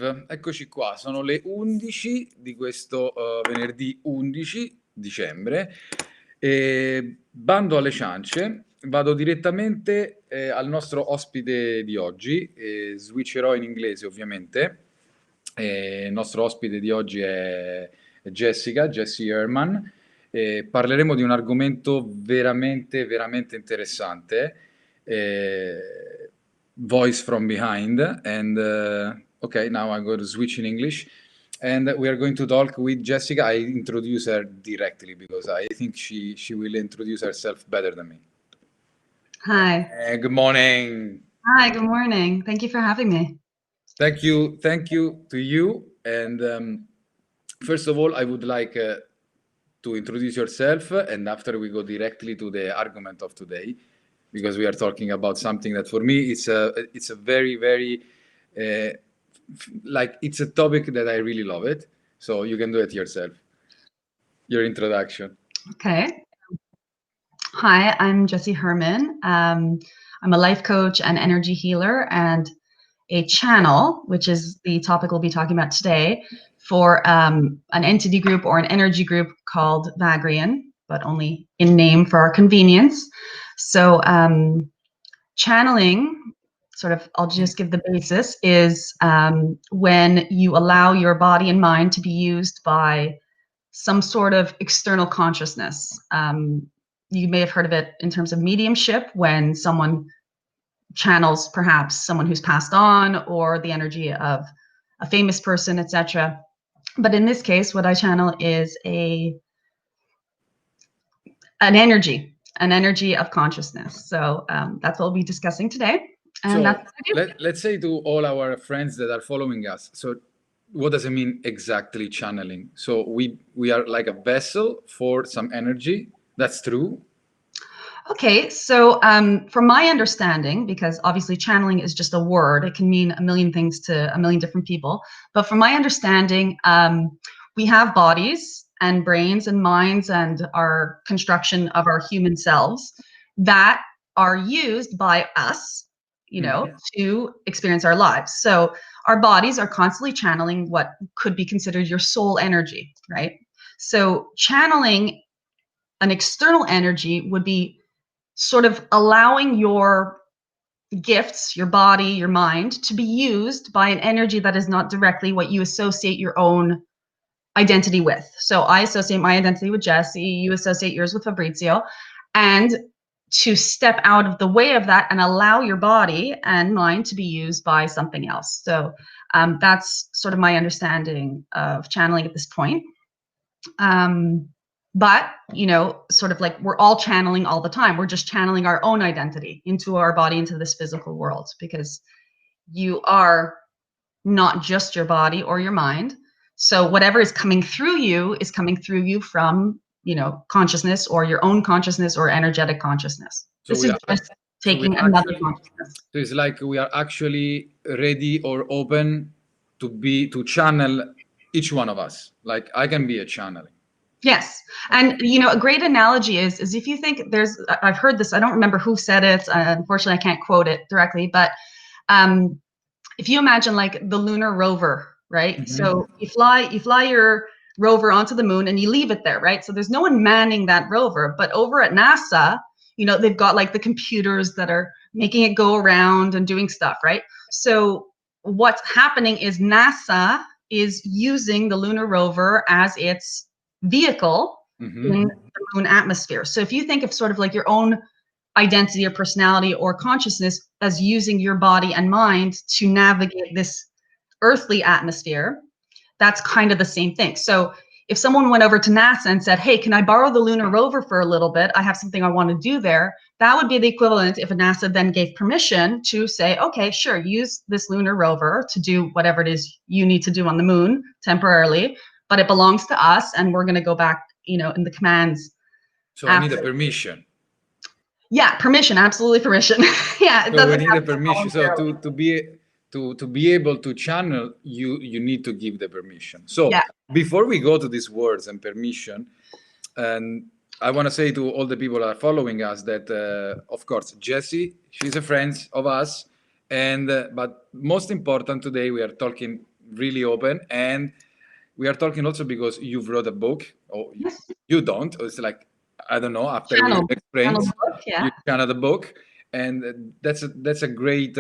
live, eccoci qua, sono le 11 di questo venerdì 11 dicembre e bando alle ciance, vado direttamente al nostro ospite di oggi, switcherò in inglese ovviamente. Il nostro ospite di oggi è Jessie Herman. Parleremo di un argomento veramente, veramente interessante. Voice from behind, and okay, now I'm going to switch in English, and we are going to talk with Jessicka. I introduce her directly because I think she will introduce herself better than me. Hi. Good morning. Hi, good morning. Thank you for having me. Thank you to you. And first of all, I would like to introduce yourself, and after we go directly to the argument of today, because we are talking about something that for me it's a very, very like it's a topic that I really love it. So you can do it yourself. Your introduction. Okay. Hi, I'm Jessie Herman. I'm a life coach and energy healer and a channel, which is the topic we'll be talking about today, for an entity group or an energy group called Vagrein, but only in name for our convenience. So channeling, sort of, I'll just give the basis, is when you allow your body and mind to be used by some sort of external consciousness. You may have heard of it in terms of mediumship, when someone channels perhaps someone who's passed on or the energy of a famous person, etc. But in this case, what I channel is an energy of consciousness. So that's what we'll be discussing today. And so that's what I do. Let's say to all our friends that are following us, so what does it mean exactly, channeling? So we are like a vessel for some energy. That's true. Okay, so from my understanding, because obviously channeling is just a word, it can mean a million things to a million different people. But from my understanding, we have bodies and brains and minds and our construction of our human selves that are used by us, you know, to experience our lives. So our bodies are constantly channeling what could be considered your soul energy, right? So channeling an external energy would be sort of allowing your gifts, your body, your mind, to be used by an energy that is not directly what you associate your own identity with. So I associate my identity with Jessie, you associate yours with Fabrizio, and to step out of the way of that and allow your body and mind to be used by something else. So that's sort of my understanding of channeling at this point. But, you know, sort of like we're all channeling all the time. We're just channeling our own identity into our body, into this physical world, because you are not just your body or your mind. So whatever is coming through you is coming through you from, you know, consciousness or your own consciousness or energetic consciousness. So this is just taking another consciousness. So it's like we are actually ready or open to channel each one of us. Like I can be a channeling. Yes. And, you know, a great analogy is if you think I've heard this, I don't remember who said it. Unfortunately, I can't quote it directly, but if you imagine like the lunar rover, right? Mm-hmm. So you fly your rover onto the moon and you leave it there, right? So there's no one manning that rover, but over at NASA, you know, they've got like the computers that are making it go around and doing stuff, right? So what's happening is NASA is using the lunar rover as its vehicle in the moon atmosphere. So if you think of sort of like your own identity or personality or consciousness as using your body and mind to navigate this earthly atmosphere, that's kind of the same thing. So if someone went over to NASA and said, hey, can I borrow the lunar rover for a little bit? I have something I want to do there. That would be the equivalent if NASA then gave permission to say, okay, sure, use this lunar rover to do whatever it is you need to do on the moon temporarily, but it belongs to us and we're going to go back, you know, in the commands. So I need a permission. Yeah, permission, absolutely permission. Yeah, it so we need a permission. So to be able to channel, you need to give the permission. So yeah. Before we go to these words and permission, and I want to say to all the people that are following us that, of course, Jessie, she's a friend of us, and but most important today we are talking really open. And we are talking also because you've wrote a book. Oh, Yes. you don't. It's like, I don't know, after Channel. we explained, Channel the book, yeah. you channel the book. And that's a great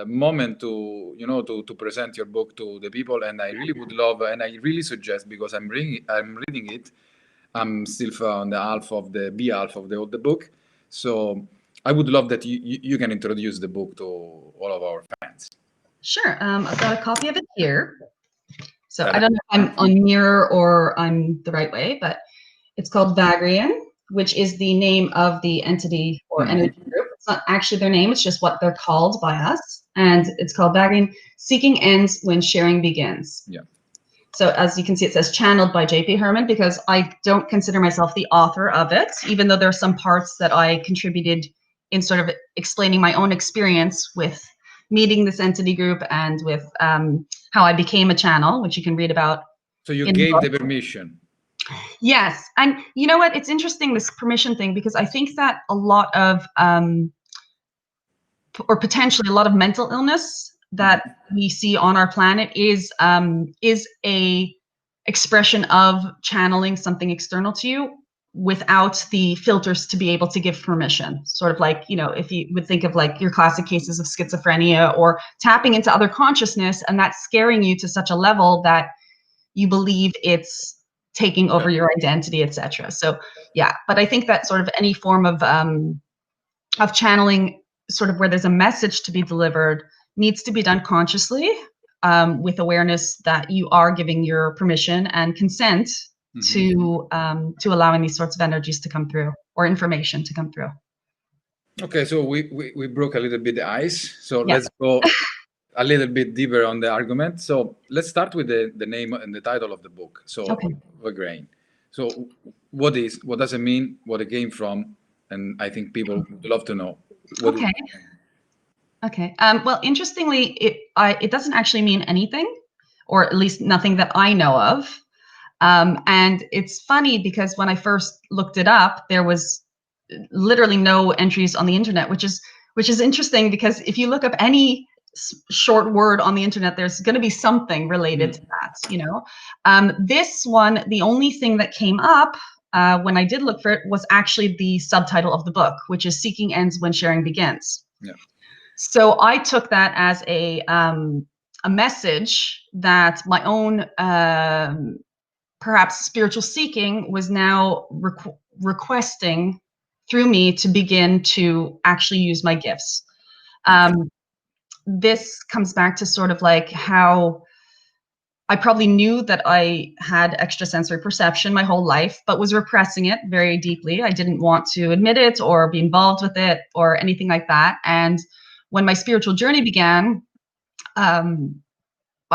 moment to, you know, to present your book to the people. And I really would love, and I really suggest, because I'm reading it. I'm still on the half of the half of the book. So I would love that you can introduce the book to all of our fans. Sure. I've got a copy of it here. So I don't know if I'm on mirror or I'm the right way, but it's called Vagrein, which is the name of the entity or energy group. It's not actually their name, it's just what they're called by us. And it's called Vagrein, Seeking Ends When Sharing Begins. Yeah. So as you can see, it says channeled by Jessie Herman, because I don't consider myself the author of it, even though there are some parts that I contributed in sort of explaining my own experience with meeting this entity group and with how I became a channel, which you can read about. So you gave the permission. Yes. And you know what? It's interesting, this permission thing, because I think that a lot of, or potentially a lot of mental illness that we see on our planet is a expression of channeling something external to you without the filters to be able to give permission. Sort of like, you know, if you would think of like your classic cases of schizophrenia or tapping into other consciousness, and that's scaring you to such a level that you believe it's taking over your identity, etc. So yeah, but I think that sort of any form of channeling, sort of where there's a message to be delivered, needs to be done consciously, with awareness that you are giving your permission and consent to allowing these sorts of energies to come through, or information to come through. Okay, so we broke a little bit the ice. So let's go a little bit deeper on the argument. So let's start with the name and the title of the book. So Vagrein. So what does it mean? What it came from? And I think people would love to know. Okay. Well, interestingly, it doesn't actually mean anything, or at least nothing that I know of. And it's funny because when I first looked it up, there was literally no entries on the internet, which is interesting, because if you look up any short word on the internet, there's going to be something related to that, you know. This one, the only thing that came up when I did look for it was actually the subtitle of the book, which is Seeking Ends When Sharing Begins. Yeah. So I took that as a message that my own perhaps spiritual seeking was now requesting through me to begin to actually use my gifts. This comes back to sort of like how I probably knew that I had extrasensory perception my whole life, but was repressing it very deeply. I didn't want to admit it or be involved with it or anything like that. And when my spiritual journey began, I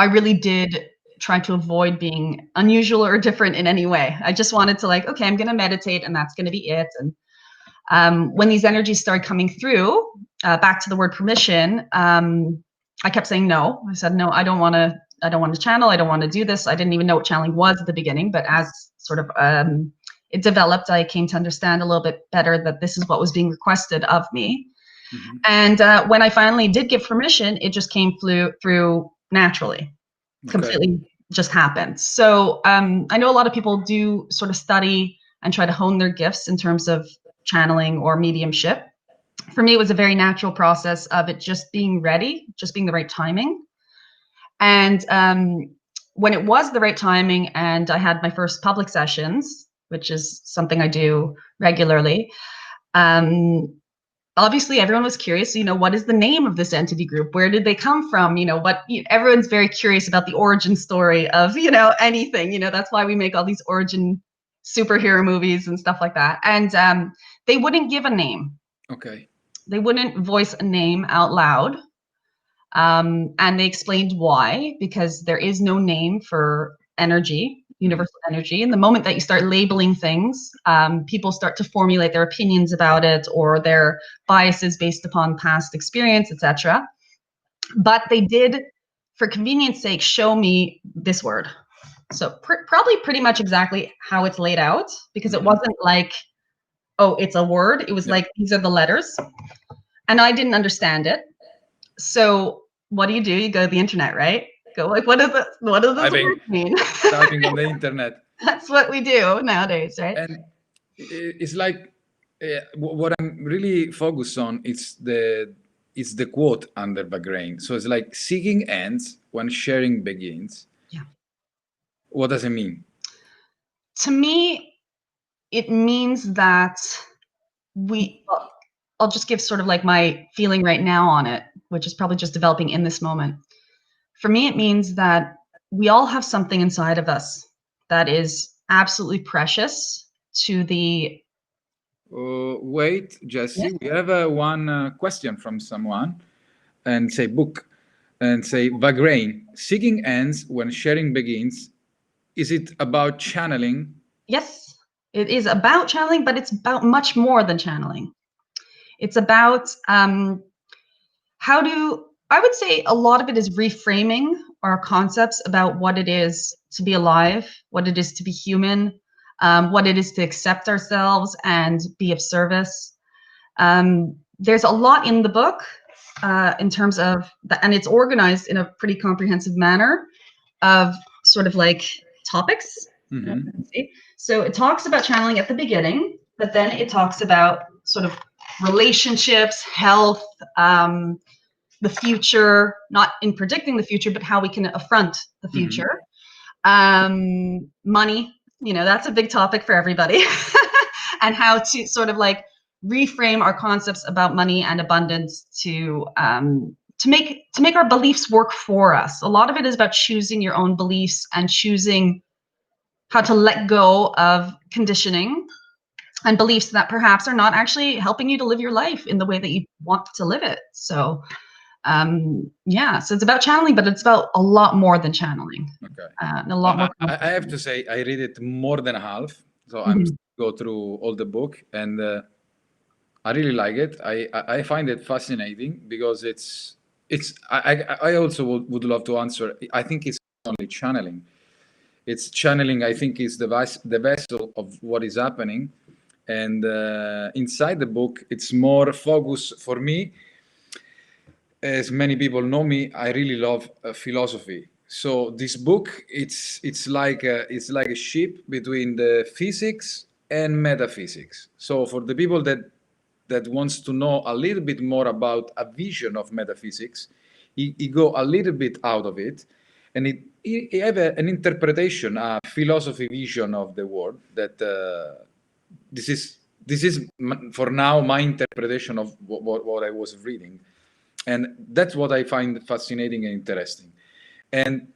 really did try to avoid being unusual or different in any way. I just wanted to like, okay, I'm going to meditate and that's going to be it. And when these energies started coming through, back to the word permission, I kept saying no. I said, no, I don't want to channel. I don't want to do this. I didn't even know what channeling was at the beginning, but as sort of it developed, I came to understand a little bit better that this is what was being requested of me. And when I finally did give permission, it just came through naturally. Completely just happened. So I know a lot of people do sort of study and try to hone their gifts in terms of channeling or mediumship. For me, it was a very natural process of it just being ready, just being the right timing. And when it was the right timing and I had my first public sessions, which is something I do regularly, obviously everyone was curious, you know, what is the name of this entity group? Where did they come from? You know, everyone's very curious about the origin story of, you know, anything, you know, that's why we make all these origin superhero movies and stuff like that. And they wouldn't give a name. Okay. They wouldn't voice a name out loud. And they explained why, because there is no name for energy, universal energy. And the moment that you start labeling things, people start to formulate their opinions about it or their biases based upon past experience, etc. But they did, for convenience sake, show me this word. So probably pretty much exactly how it's laid out, because it wasn't like, oh, it's a word. It was like, these are the letters. And I didn't understand it. So what do? You go to the internet, right? Go like, what does this word mean? Typing on the internet. That's what we do nowadays, right? And it's like what I'm really focused on is the quote under Vagrein. So it's like seeking ends when sharing begins. Yeah. What does it mean? To me, it means that I'll just give sort of like my feeling right now on it, which is probably just developing in this moment. For me, it means that we all have something inside of us that is absolutely precious to the... Wait, Jessie, Yes. we have one question from someone, and say book, and say Vagrein, seeking ends when sharing begins. Is it about channeling? Yes, it is about channeling, but it's about much more than channeling. It's about I would say a lot of it is reframing our concepts about what it is to be alive, what it is to be human, what it is to accept ourselves and be of service. There's a lot in the book in terms of and it's organized in a pretty comprehensive manner of sort of like topics. Mm-hmm. So it talks about channeling at the beginning, but then it talks about sort of relationships, health, the future, not in predicting the future, but how we can affront the future. Money, that's a big topic for everybody. And how to sort of like reframe our concepts about money and abundance to make our beliefs work for us. A lot of it is about choosing your own beliefs and choosing how to let go of conditioning and beliefs that perhaps are not actually helping you to live your life in the way that you want to live it. So so it's about channeling, but it's about a lot more than channeling. Okay. And a lot more. I have to say, I read it more than half, so I'm go through all the book, and I really like it. I find it fascinating because I also would love to answer. I think it's only channeling. It's channeling. I think is the vessel of what is happening, and inside the book, it's more focus for me. As many people know me, I really love philosophy. So this book, it's like a ship between the physics and metaphysics. So for the people that wants to know a little bit more about a vision of metaphysics, he go a little bit out of it, and he have an interpretation, a philosophy vision of the world. That this is for now my interpretation of what I was reading. And that's what I find fascinating and interesting. And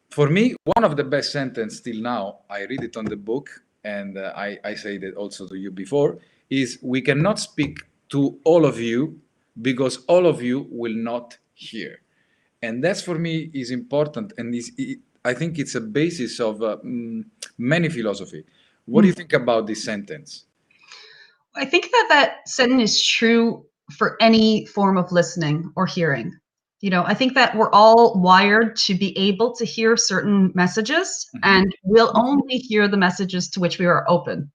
for me, one of the best sentences till now, I read it on the book, and I say that also to you before, is we cannot speak to all of you because all of you will not hear. And that's for me is important. And I think it's a basis of many philosophy. What do you think about this sentence? I think that sentence is true for any form of listening or hearing. I think that we're all wired to be able to hear certain messages, and we'll only hear the messages to which we are open.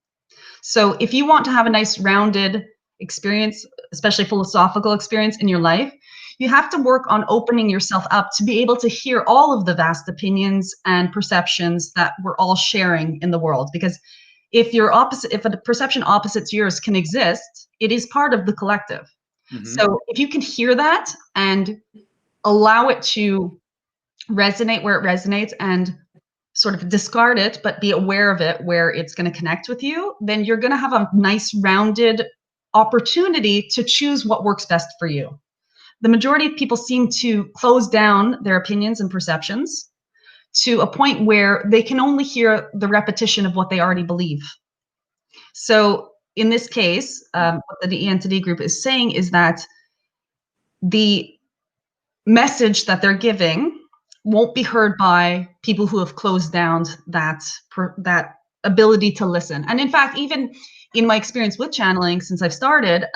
So if you want to have a nice rounded experience, especially philosophical experience in your life, you have to work on opening yourself up to be able to hear all of the vast opinions and perceptions that we're all sharing in the world. Because if a perception opposite to yours can exist, it is part of the collective. So if you can hear that and allow it to resonate where it resonates and sort of discard it, but be aware of it where it's going to connect with you, then you're going to have a nice rounded opportunity to choose what works best for you. The majority of people seem to close down their opinions and perceptions to a point where they can only hear the repetition of what they already believe. So in this case, what the entity group is saying is that the message that they're giving won't be heard by people who have closed down that ability to listen. And in fact, even in my experience with channeling since I've started,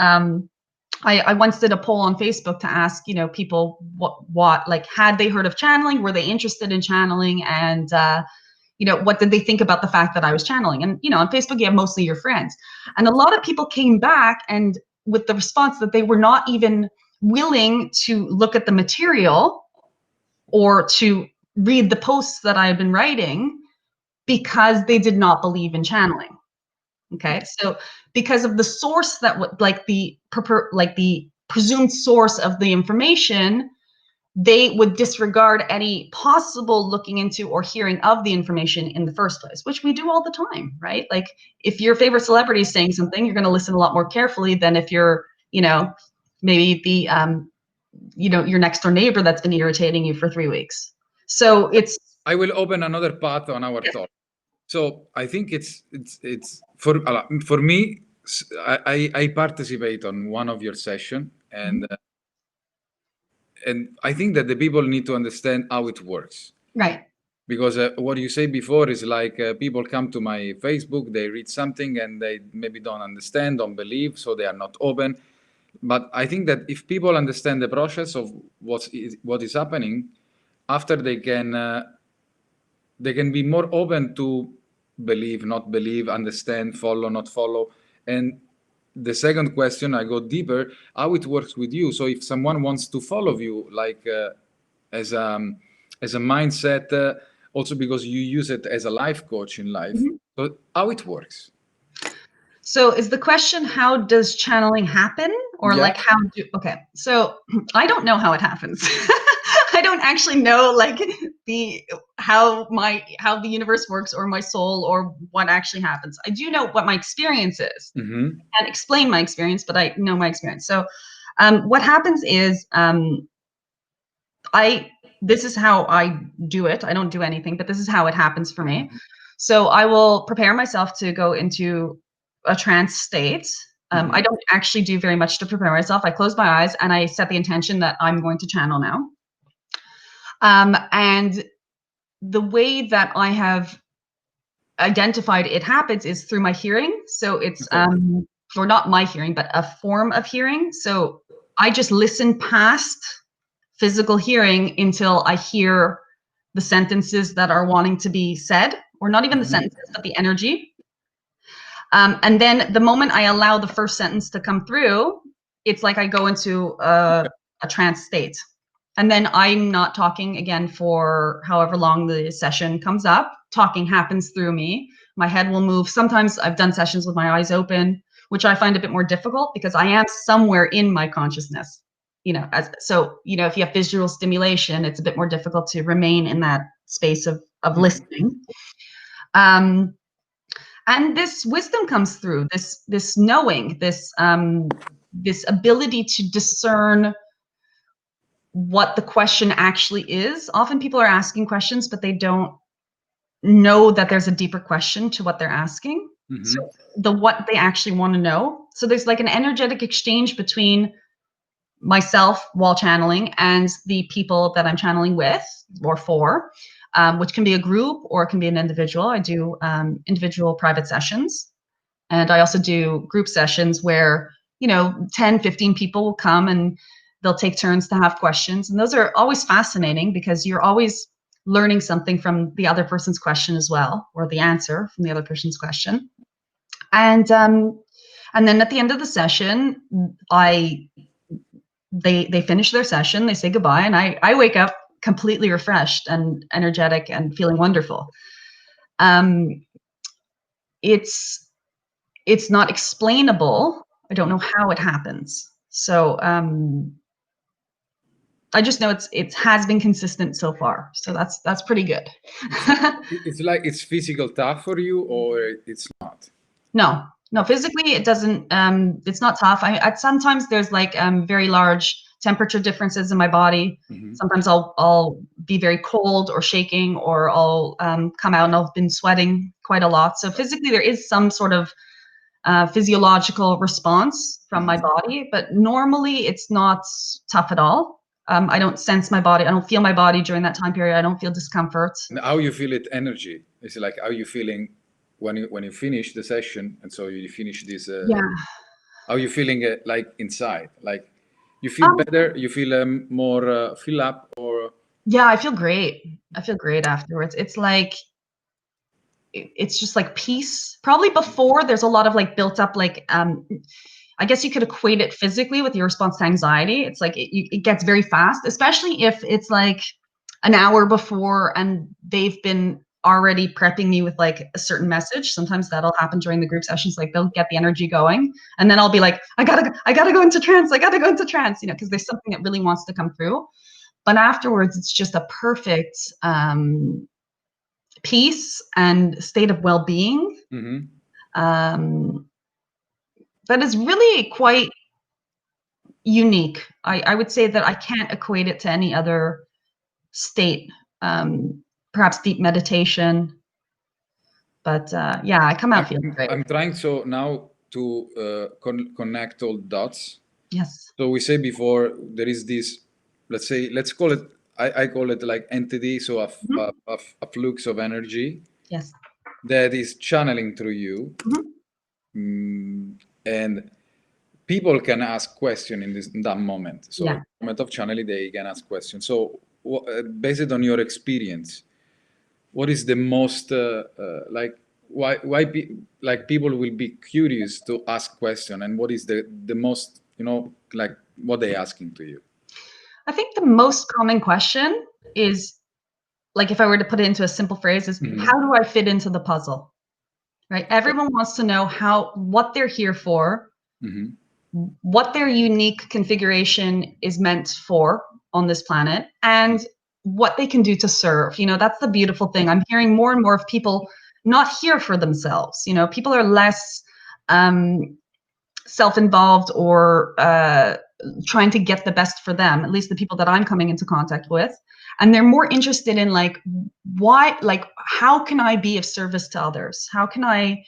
I once did a poll on Facebook to ask, people what like had they heard of channeling, were they interested in channeling, and what did they think about the fact that I was channeling? And on Facebook you have mostly your friends, and a lot of people came back and with the response that they were not even willing to look at the material or to read the posts that I've been writing because they did not believe in channeling. Okay, so because of the source that would like the presumed source of the information, they would disregard any possible looking into or hearing of the information in the first place, which we do all the time, right? Like if your favorite celebrity is saying something, you're going to listen a lot more carefully than if you're, maybe the, your next door neighbor that's been irritating you for 3 weeks. So I will open another path on our talk. So I think it's for me. I participate on one of your session, and I think that the people need to understand how it works. Right. Because what you say before is like people come to my Facebook, they read something and they maybe don't understand, don't believe, so they are not open. But I think that if people understand the process of what is happening, after they can be more open to believe, not believe, understand, follow, not follow. And the second question, I go deeper, how it works with you. So if someone wants to follow you, like as a mindset, also because you use it as a life coach in life, so how it works? So is the question, how does channeling happen? Or like okay, so I don't know how it happens. I don't actually know like how the universe works or my soul or what actually happens. I do know what my experience is and explain my experience, but I know my experience. So what happens is this is how I do it. I don't do anything, but this is how it happens for me. So I will prepare myself to go into a trance state. I don't actually do very much to prepare myself. I close my eyes and I set the intention that I'm going to channel now. And the way that I have identified it happens is through my hearing. So it's, or not my hearing, but a form of hearing. So I just listen past physical hearing until I hear the sentences that are wanting to be said, or not even the sentences, but the energy. And then the moment I allow the first sentence to come through, it's like I go into a trance state. And then I'm not talking again for however long the session comes up. Talking happens through me. My head will move. Sometimes I've done sessions with my eyes open, which I find a bit more difficult because I am somewhere in my consciousness. If you have visual stimulation, it's a bit more difficult to remain in that space of listening. And this wisdom comes through, this knowing, this ability to discern what the question actually is. Often people are asking questions, but they don't know that there's a deeper question to what they're asking. So what they actually want to know. So there's like an energetic exchange between myself while channeling and the people that I'm channeling with or for. Which can be a group or it can be an individual. I do individual private sessions. And I also do group sessions where, 10, 15 people will come and they'll take turns to have questions. And those are always fascinating because you're always learning something from the other person's question as well, or the answer from the other person's question. And then at the end of the session, they finish their session, they say goodbye, and I wake up completely refreshed and energetic and feeling wonderful. It's not explainable. I don't know how it happens. So I just know it has been consistent so far. So that's pretty good. It's like it's physical tough for you, or it's not? No, physically it doesn't. It's not tough. Sometimes there's like very large temperature differences in my body. Sometimes I'll be very cold or shaking, or I'll come out and I've been sweating quite a lot. So physically there is some sort of physiological response from my body, but normally it's not tough at all. I don't sense my body. I don't feel my body during that time period. I don't feel discomfort. And how you feel it energy? Is it like how you feeling when you finish the session, and so you finish this? How you feeling like inside? Like you feel better? You feel more fill up, or? Yeah, I feel great. I feel great afterwards. It's like it's just like peace. Probably before there's a lot of like built up like I guess you could equate it physically with your response to anxiety. It's like it gets very fast, especially if it's like an hour before, and they've been already prepping me with like a certain message. Sometimes that'll happen during the group sessions. Like they'll get the energy going, and then I'll be like, I gotta go into trance. I gotta go into trance, you know, because there's something that really wants to come through. But afterwards, it's just a perfect peace and state of well-being. That is really quite unique. I would say that I can't equate it to any other state, perhaps deep meditation. But yeah, I come out feeling great. I'm trying so now to connect all dots. Yes. So we say before there is this, let's call it, I call it like entity, so a flux of energy. Yes. That is channeling through you. And people can ask questions in that moment. So in the moment of channeling, they can ask questions. So based on your experience, what is the most like why people will be curious to ask question, and what is the most, you know, like what they asking to you? I think the most common question is, like, if I were to put it into a simple phrase, is how do I fit into the puzzle? Right? Everyone wants to know what they're here for, what their unique configuration is meant for on this planet, and what they can do to serve. You know, that's the beautiful thing. I'm hearing more and more of people not here for themselves. You know, people are less self-involved or trying to get the best for them, at least the people that I'm coming into contact with. And they're more interested in like, why, like, how can I be of service to others? How can I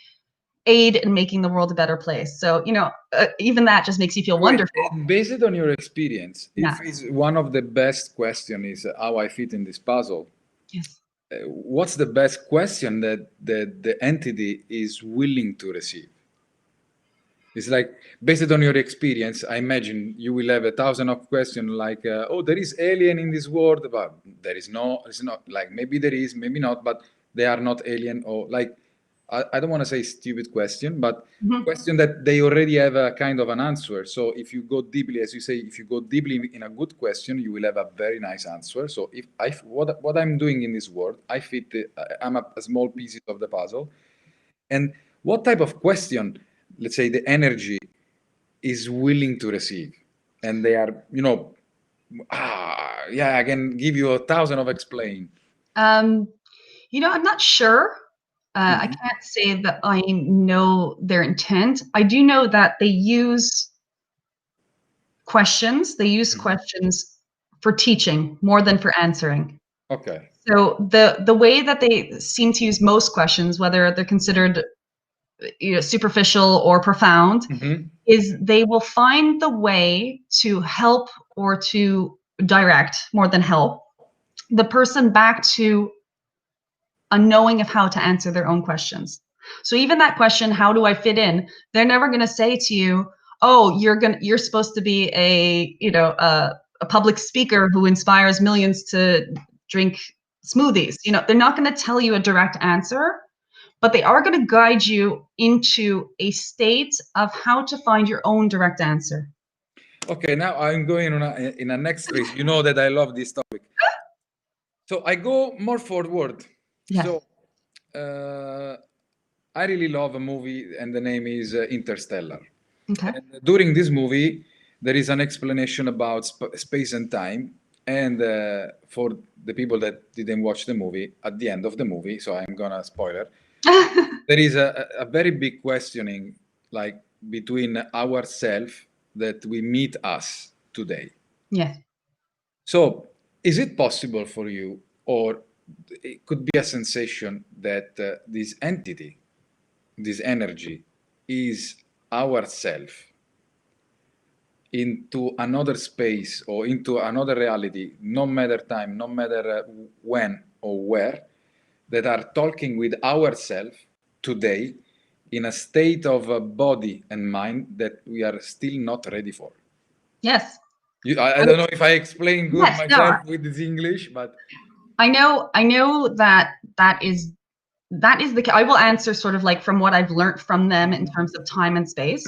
aid in making the world a better place? So, you know, even that just makes you feel wonderful. Based on your experience, if it's one of the best question is how I fit in this puzzle. Yes. What's the best question that the entity is willing to receive? It's like, based on your experience, I imagine you will have 1,000 of questions like, oh, there is alien in this world, but there is no, it's not, like, maybe there is, maybe not, but they are not alien, or like, I don't want to say stupid question, but question that they already have a kind of an answer. So if you go deeply, as you say, if you go deeply in a good question, you will have a very nice answer. So if what I'm doing in this world, I fit, I'm a small piece of the puzzle. And what type of question, let's say, the energy is willing to receive, and they are, you know, yeah, I can give you 1,000 of explain. You know, I'm not sure. I can't say that I know their intent. I do know that they use questions. They use questions for teaching more than for answering. Okay. So the way that they seem to use most questions, whether they're considered, you know, superficial or profound, is they will find the way to help or to direct, more than help, the person back to a knowing of how to answer their own questions. So even that question, how do I fit in? They're never going to say to you, oh, you're supposed to be a, you know, a public speaker who inspires millions to drink smoothies. You know, they're not going to tell you a direct answer, but they are going to guide you into a state of how to find your own direct answer. Okay, now I'm going in a next phase. You know that I love this topic. So I go more forward. Yes. So I really love a movie, and the name is Interstellar. Okay. And during this movie, there is an explanation about space and time. And for the people that didn't watch the movie, at the end of the movie, so I'm gonna spoiler, there is a very big questioning, like between ourselves that we meet us today. Yes. So is it possible for you, or it could be a sensation that this entity, this energy, is ourself into another space or into another reality, no matter time, no matter when or where, that are talking with ourselves today in a state of body and mind that we are still not ready for? Yes. I don't know if I explain good myself no. with this English, but I know that is the, I will answer sort of like from what I've learned from them in terms of time and space.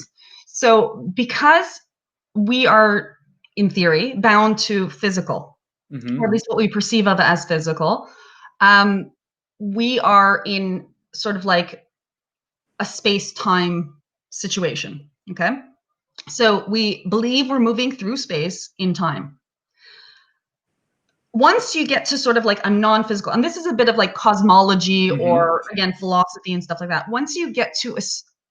So because we are, in theory, bound to physical, or at least what we perceive of as physical, we are in sort of like a space-time situation, okay? So we believe we're moving through space in time. Once you get to sort of like a non-physical, and this is a bit of like cosmology or again, philosophy and stuff like that. Once you get to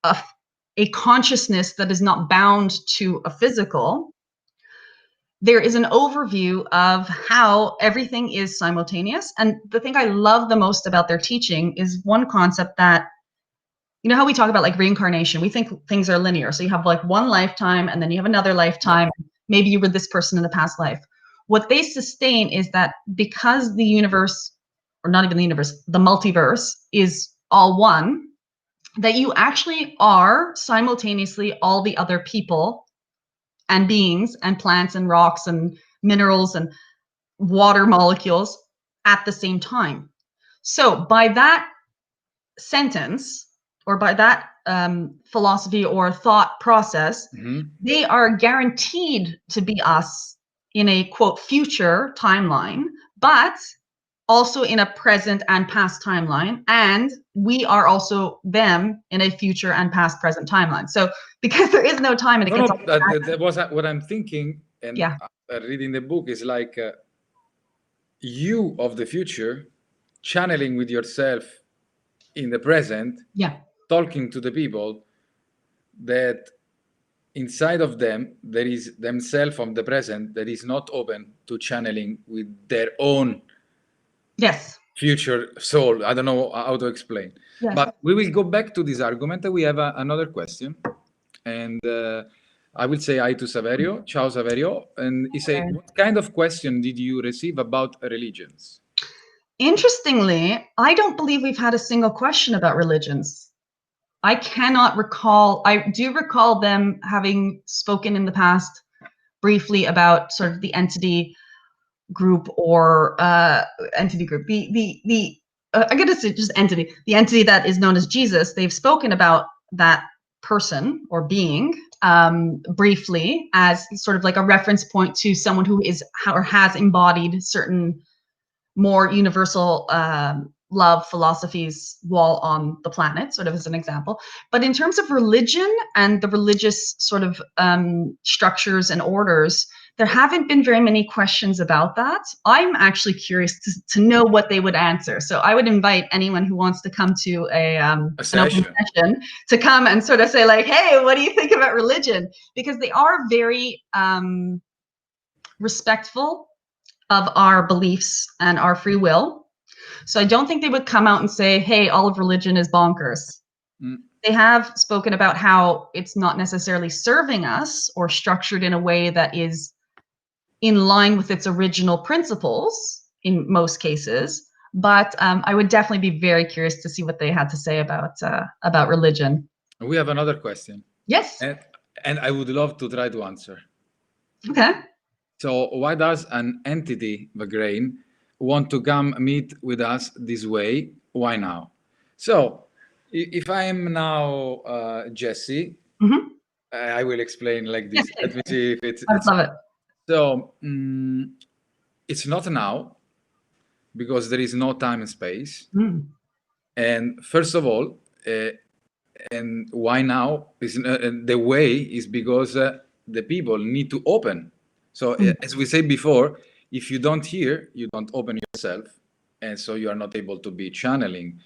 a consciousness that is not bound to a physical, there is an overview of how everything is simultaneous. And the thing I love the most about their teaching is one concept that, you know how we talk about like reincarnation, we think things are linear. So you have like one lifetime and then you have another lifetime. Maybe you were this person in the past life. What they sustain is that because the universe, or not even the universe, the multiverse is all one, that you actually are simultaneously all the other people and beings and plants and rocks and minerals and water molecules at the same time. So by that sentence, or by that philosophy or thought process, they are guaranteed to be us in a quote future timeline, but also in a present and past timeline, and we are also them in a future and past present timeline. So because there is no time, and it gets that was what I'm thinking, and reading the book is like you of the future channeling with yourself in the present, talking to the people that inside of them there is themselves from the present that is not open to channeling with their own future soul. I don't know how to explain, but we will go back to this argument. We have another question, and I will say hi to Saverio. Ciao, Saverio. And he say, what kind of question did you receive about religions? Interestingly, I don't believe we've had a single question about religions. I cannot recall. I do recall them having spoken in the past briefly about sort of the entity group or entity group. I'm going to say just entity. The entity that is known as Jesus. They've spoken about that person or being briefly as sort of like a reference point to someone who is or has embodied certain more universal love philosophies while on the planet, sort of as an example. But in terms of religion and the religious sort of structures and orders, there haven't been very many questions about that. I'm actually curious to know what they would answer. So I would invite anyone who wants to come to an open session to come and sort of say like, hey, what do you think about religion? Because they are very respectful of our beliefs and our free will. So I don't think they would come out and say, hey, all of religion is bonkers. They have spoken about how it's not necessarily serving us or structured in a way that is in line with its original principles in most cases. But I would definitely be very curious to see what they had to say about religion. We have another question. Yes. And I would love to try to answer. Okay. So why does an entity, Vagrein, want to come meet with us this way? Why now? So if I am now Jessie, I will explain like this. Let me see if it's... I love it. So it's not now because there is no time and space. And first of all, and why now? Is the way is because the people need to open. So as we said before, if you don't hear, you don't open yourself, and so you are not able to be channeling.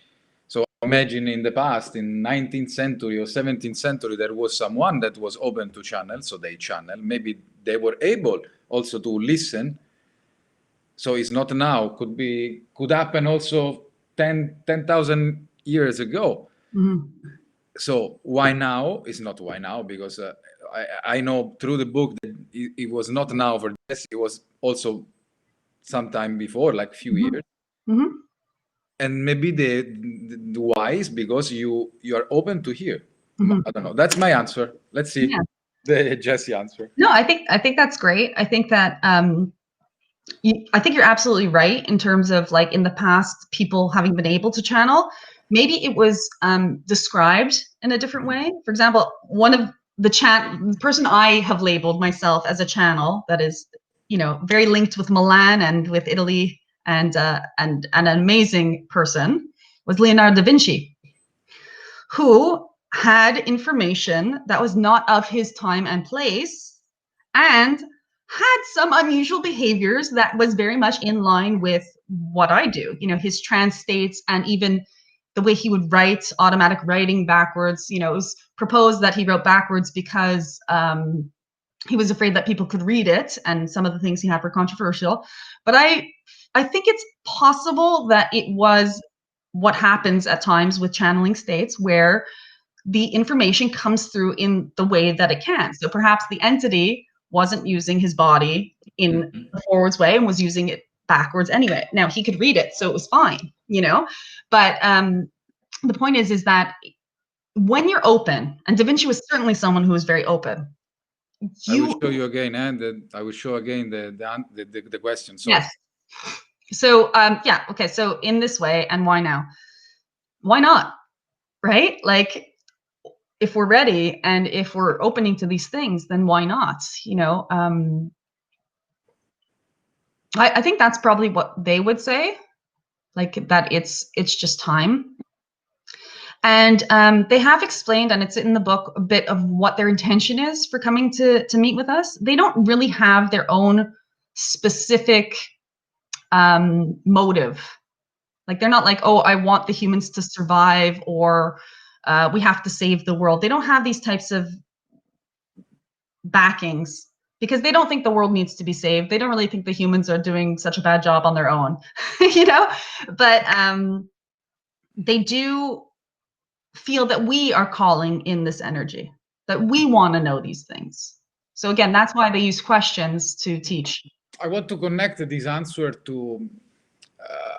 So imagine in the past, in 19th century or 17th century, there was someone that was open to channel, so they channel. Maybe they were able also to listen. So it's not now. Could happen also 10,000 years ago. So why now? It's not why now, because I know through the book that it was not now for this. It was also sometime before, like few years. And maybe the why is because you are open to hear. I don't know. That's my answer. Let's see the Jessie answer. No, I think that's great. I think that I think you're absolutely right in terms of like in the past, people having been able to channel. Maybe it was described in a different way. For example, one of the person I have labeled myself as a channel, that is you know, very linked with Milan and with Italy, and an amazing person was Leonardo da Vinci, who had information that was not of his time and place, and had some unusual behaviors that was very much in line with what I do. You know, his trance states, and even the way he would write, automatic writing backwards. You know, it was proposed that he wrote backwards because he was afraid that people could read it, and some of the things he had were controversial. But I think it's possible that it was what happens at times with channeling states, where the information comes through in the way that it can. So perhaps the entity wasn't using his body in the forwards way and was using it backwards anyway. Now he could read it, so it was fine, you know. But the point is that when you're open, and Da Vinci was certainly someone who was very open. I will show you again, and I will show again the question. So. Yes. So yeah, okay. So in this way, and why now? Why not? Right? Like, if we're ready and if we're opening to these things, then why not? You know, I think that's probably what they would say, like that it's just time. And they have explained, and it's in the book, a bit of what their intention is for coming to meet with us. They don't really have their own specific motive. Like, they're not like, oh, I want the humans to survive, or we have to save the world. They don't have these types of backings, because they don't think the world needs to be saved. They don't really think the humans are doing such a bad job on their own, you know. But they do feel that we are calling in this energy, that we want to know these things. So again, that's why they use questions to teach. I want to connect this answer to,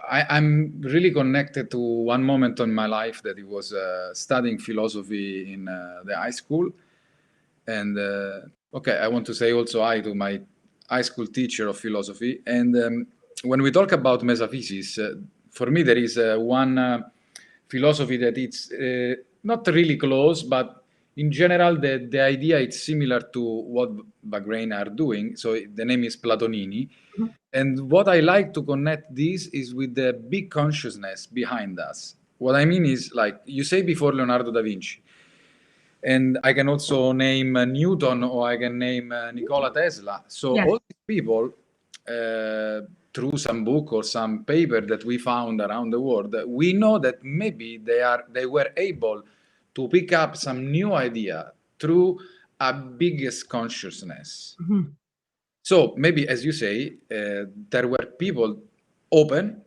I'm really connected to one moment in my life that it was studying philosophy in the high school. And okay, I want to say also hi to my high school teacher of philosophy. And when we talk about metaphysics, for me there is one philosophy that it's not really close, but in general the idea is similar to what Vagrein are doing. So the name is Platonini. Mm-hmm. And what I like to connect this is with the big consciousness behind us. What I mean is, like you say before, Leonardo da Vinci. And I can also name Newton, or I can name Nikola Tesla. So Yes. all these people, through some book or some paper that we found around the world, we know that maybe they were able to pick up some new idea through a biggest consciousness. Mm-hmm. So maybe, as you say, there were people open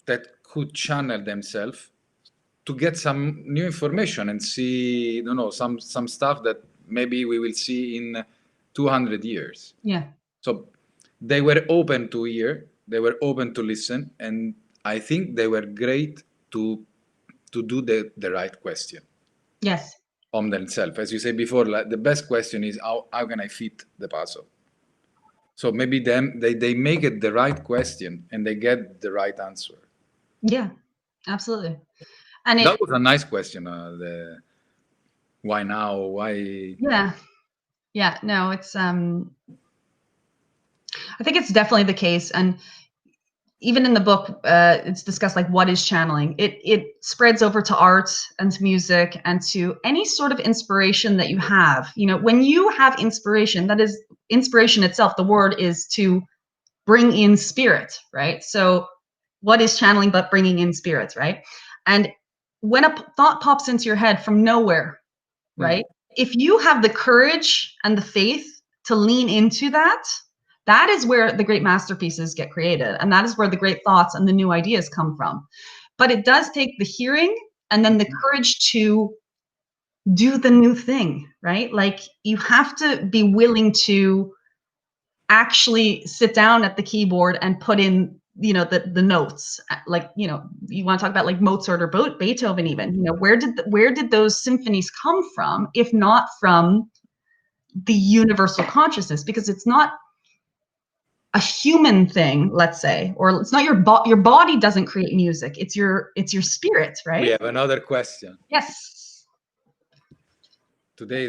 that could channel themselves to get some new information and see, you know, some stuff that maybe we will see in 200 years. Yeah. So they were open to hear, they were open to listen, and I think they were great to do the right question. Yes. On themselves. As you said before, like, the best question is how can I fit the puzzle? So maybe they make it the right question and they get the right answer. Yeah, absolutely. And that was a nice question. Why now? Why? Yeah. No, it's I think it's definitely the case. And even in the book, it's discussed, like, what is channeling. It spreads over to art and to music and to any sort of inspiration that you have. You know, when you have inspiration, that is inspiration itself. The word is to bring in spirit, right? So what is channeling but bringing in spirits, right? And when a thought pops into your head from nowhere, right? If you have the courage and the faith to lean into that, that is where the great masterpieces get created. And that is where the great thoughts and the new ideas come from. But it does take the hearing and then the courage to do the new thing, right? Like, you have to be willing to actually sit down at the keyboard and put in, you know, the notes. Like, you know, you want to talk about like Mozart or Beethoven even, you know, where did those symphonies come from, if not from the universal consciousness? Because it's not a human thing, let's say, or it's not your body doesn't create music. It's your spirit, right? We have another question. Yes. Today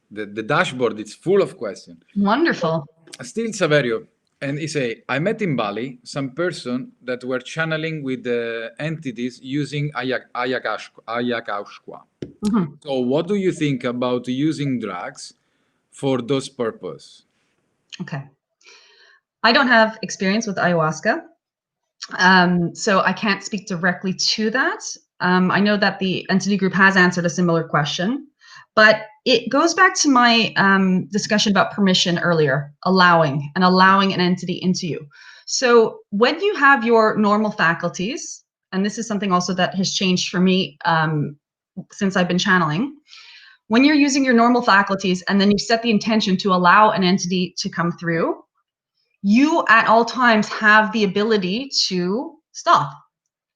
the dashboard is full of questions. Wonderful. Still Saverio, and he say, I met in Bali some person that were channeling with the entities using ayahuasca. So what do you think about using drugs for those purpose? Okay. I don't have experience with ayahuasca, so I can't speak directly to that. I know that the entity group has answered a similar question, but it goes back to my discussion about permission earlier, allowing an entity into you. So when you have your normal faculties, and this is something also that has changed for me since I've been channeling, when you're using your normal faculties and then you set the intention to allow an entity to come through, you at all times have the ability to stop,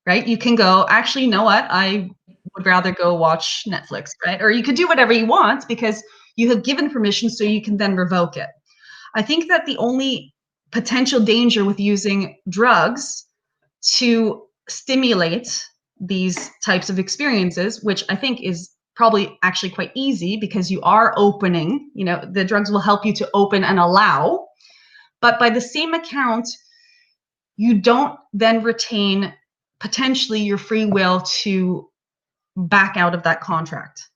right? You can go, actually, you know what? I would rather go watch Netflix, right? Or you could do whatever you want because you have given permission, so you can then revoke it. I think that the only potential danger with using drugs to stimulate these types of experiences, which I think is probably actually quite easy because you are opening, the drugs will help you to open and allow. But by the same account, you don't then retain potentially your free will to back out of that contract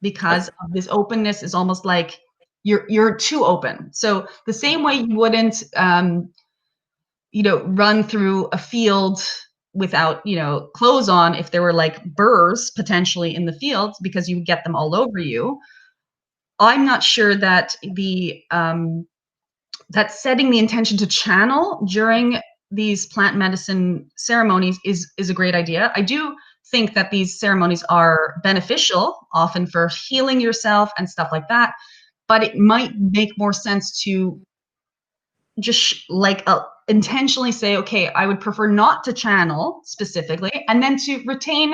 because of this openness is almost like you're too open. So the same way you wouldn't, run through a field without, clothes on if there were like burrs potentially in the field because you would get them all over you. I'm not sure that that setting the intention to channel during these plant medicine ceremonies is a great idea. I do think that these ceremonies are beneficial, often for healing yourself and stuff like that, but it might make more sense to just intentionally say, okay, I would prefer not to channel specifically, and then to retain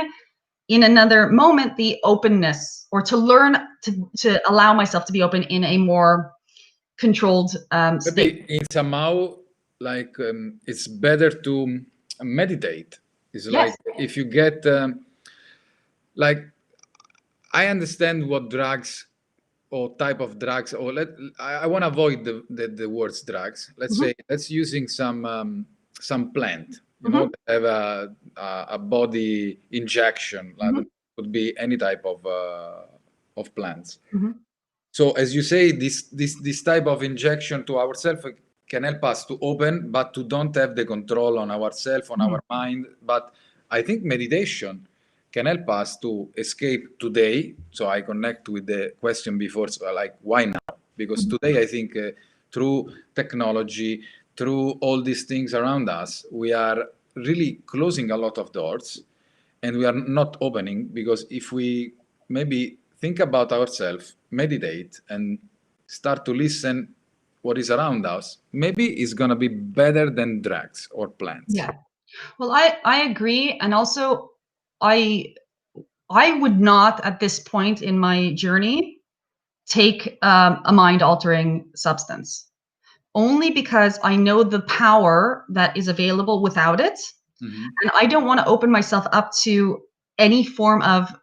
in another moment the openness, or to learn to allow myself to be open in a more controlled state. Maybe it's somehow like it's better to meditate. It's like if you get like, I understand what drugs or type of drugs, or I want to avoid the words drugs. Let's say let's using some plant, that have a body injection. Like could be any type of plants. So as you say, this type of injection to ourselves can help us to open, but to don't have the control on ourselves, on our mind. But I think meditation can help us to escape today. So I connect with the question before, so like, why now? Because today I think through technology, through all these things around us, we are really closing a lot of doors and we are not opening, because if we maybe think about ourselves, meditate, and start to listen what is around us, maybe it's going to be better than drugs or plants. Yeah. Well, I agree. And also, I would not, at this point in my journey, take a mind-altering substance, only because I know the power that is available without it. And I don't want to open myself up to any form of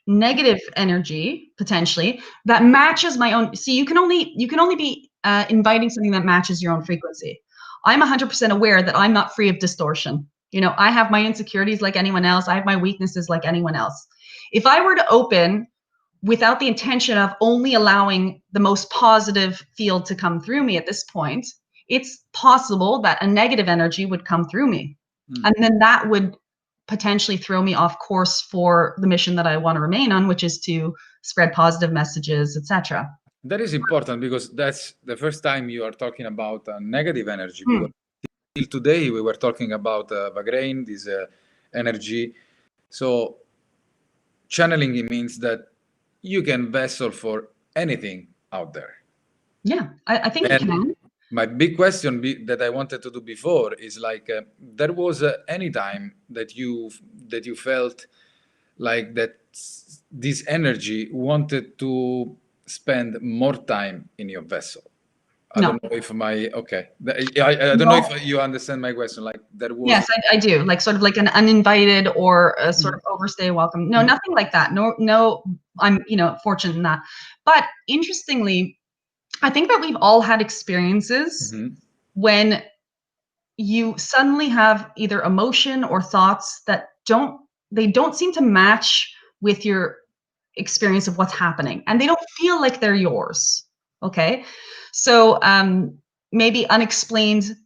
negative energy potentially that matches my own. See, you can only be inviting something that matches your own frequency. I'm 100% aware that I'm not free of distortion. I have my insecurities like anyone else. I have my weaknesses like anyone else. If I were to open without the intention of only allowing the most positive field to come through me at this point, it's possible that a negative energy would come through me. And then that would potentially throw me off course for the mission that I want to remain on, which is to spread positive messages, etc. That is important, because that's the first time you are talking about negative energy. Because till today we were talking about Vagrein, this energy. So channeling, it means that you can vessel for anything out there. Yeah, I think you can. My big question that I wanted to do before is like, there was any time that you felt like that this energy wanted to spend more time in your vessel? I don't know if I don't know if you understand my question. Like, there was. Yes, I do. Like, sort of like an uninvited or a sort of overstay welcome. No, nothing like that. No, I'm fortunate in that. But interestingly, I think that we've all had experiences when you suddenly have either emotion or thoughts that don't seem to match with your experience of what's happening, and they don't feel like they're yours. Okay, so maybe unexplained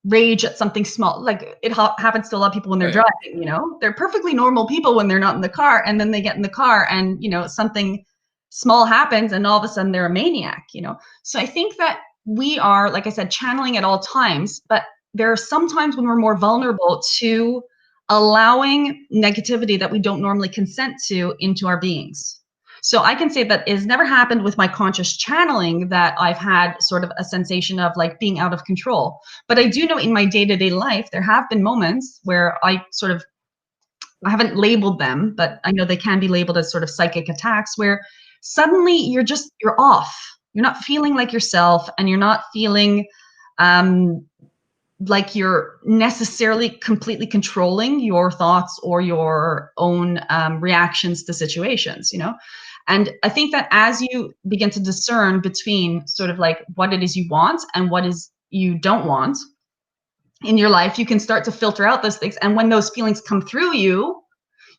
rage at something small, like it happens to a lot of people when they're driving. You know, they're perfectly normal people when they're not in the car, and then they get in the car and, you know, something small happens and all of a sudden they're a maniac, you know. So I think that we are, like I said, channeling at all times, but there are some times when we're more vulnerable to allowing negativity that we don't normally consent to into our beings. So I can say that it's never happened with my conscious channeling that I've had sort of a sensation of like being out of control. But I do know in my day-to-day life, there have been moments where I haven't labeled them, but I know they can be labeled as sort of psychic attacks, where suddenly you're off. You're not feeling like yourself, and you're not feeling like you're necessarily completely controlling your thoughts or your own reactions to situations, you know? And I think that as you begin to discern between sort of like what it is you want and what is you don't want in your life, you can start to filter out those things. And when those feelings come through you,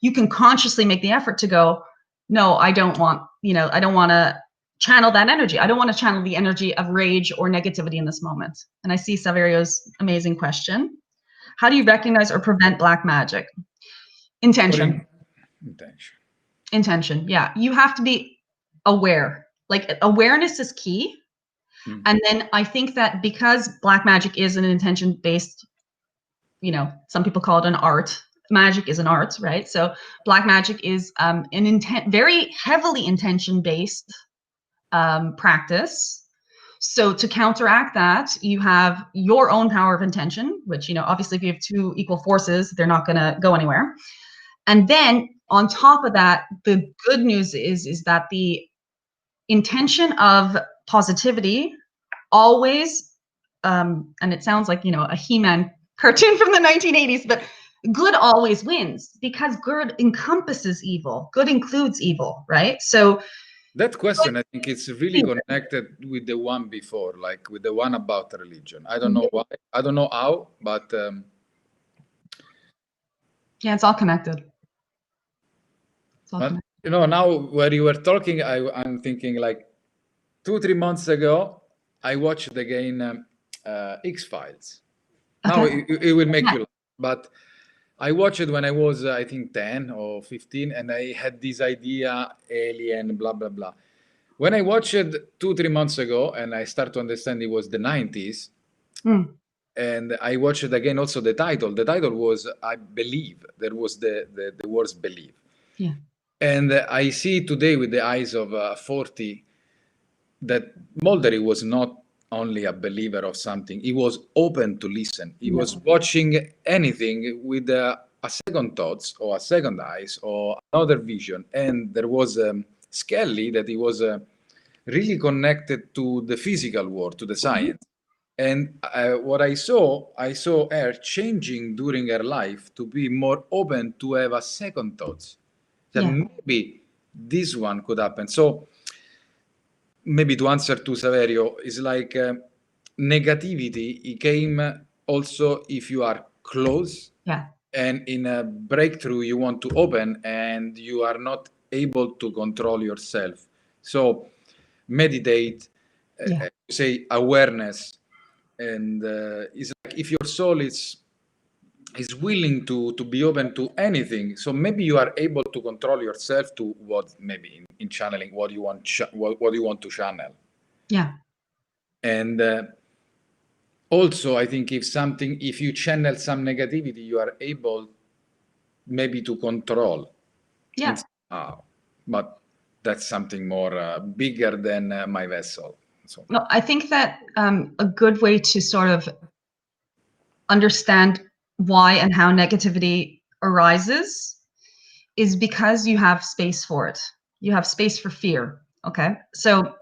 you can consciously make the effort to go, no, I don't want, you know, I don't want to channel that energy. I don't want to channel the energy of rage or negativity in this moment. And I see Saverio's amazing question. How do you recognize or prevent black magic? Intention. Intention. Yeah. You have to be aware. Like, awareness is key. And then I think that because black magic is an intention-based, you know, some people call it an art. Magic is an art, right? So black magic is an very heavily intention-based practice. So to counteract that, you have your own power of intention, which, you know, obviously if you have two equal forces, they're not going to go anywhere. And then on top of that, the good news is that the intention of positivity always, and it sounds like, you know, a He-Man cartoon from the 1980s, but good always wins, because good encompasses evil. Good includes evil, right? So that question, I think it's really connected with the one before, like with the one about religion. I don't know why, I don't know how, but yeah, it's all connected. You know, now where you were talking, I'm thinking like 2-3 months ago, I watched again X-Files. Okay. Now it will make you laugh, but I watched it when I was, I think, 10 or 15, and I had this idea, alien, blah, blah, blah. When I watched it 2-3 months ago, and I start to understand it was the 90s, and I watched it again, also the title. The title was, I believe, there was the words believe. Yeah. And I see today with the eyes of 40 that Mulder was not only a believer of something, he was open to listen. He was watching anything with a second thoughts or a second eyes or another vision. And there was Skelly that he was really connected to the physical world, to the science. And what I saw her changing during her life to be more open to have a second thoughts. That maybe this one could happen. So maybe to answer to Saverio, is like negativity, it came also if you are close. Yeah. And in a breakthrough, you want to open and you are not able to control yourself. So meditate, say awareness. And it's like if your soul is willing to be open to anything, so maybe you are able to control yourself to what maybe in channeling what you want what you want to channel. Yeah. And also I think if you channel some negativity, you are able maybe to control. Yeah. But that's something more bigger than my vessel. So no, I think that a good way to sort of understand why and how negativity arises is because you have space for it. You have space for fear. Okay. So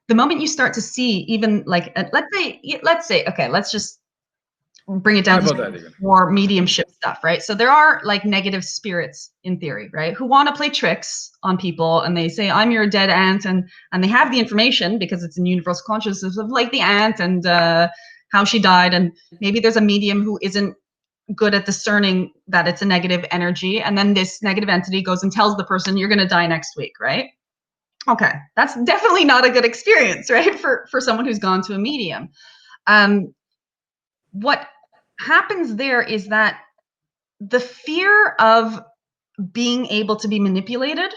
the moment you start to see, even like, let's say, okay, let's just bring it down to Hypothetical. more mediumship stuff, right? So there are like negative spirits in theory, right? Who want to play tricks on people, and they say, I'm your dead aunt, and they have the information because it's in universal consciousness of like the aunt and how she died, and maybe there's a medium who isn't good at discerning that it's a negative energy, and then this negative entity goes and tells the person, you're going to die next week, right? Okay, that's definitely not a good experience, right? For someone who's gone to a medium. What happens there is that the fear of being able to be manipulated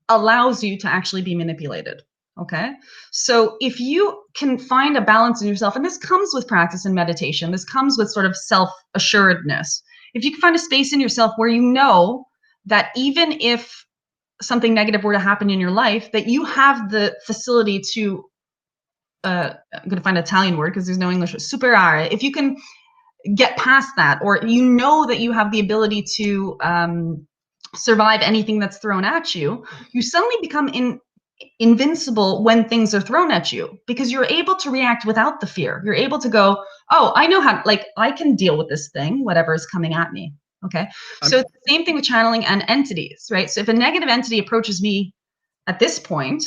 allows you to actually be manipulated. Okay. So if you can find a balance in yourself, and this comes with practice and meditation, this comes with sort of self-assuredness. If you can find a space in yourself where you know that even if something negative were to happen in your life, that you have the facility to, I'm going to find an Italian word because there's no English, superare. If you can get past that, or you know that you have the ability to survive anything that's thrown at you, you suddenly become invincible when things are thrown at you, because you're able to react without the fear. You're able to go, oh, I know how, like, I can deal with this thing, whatever is coming at me. Okay. So it's the same thing with channeling and entities, right? So if a negative entity approaches me at this point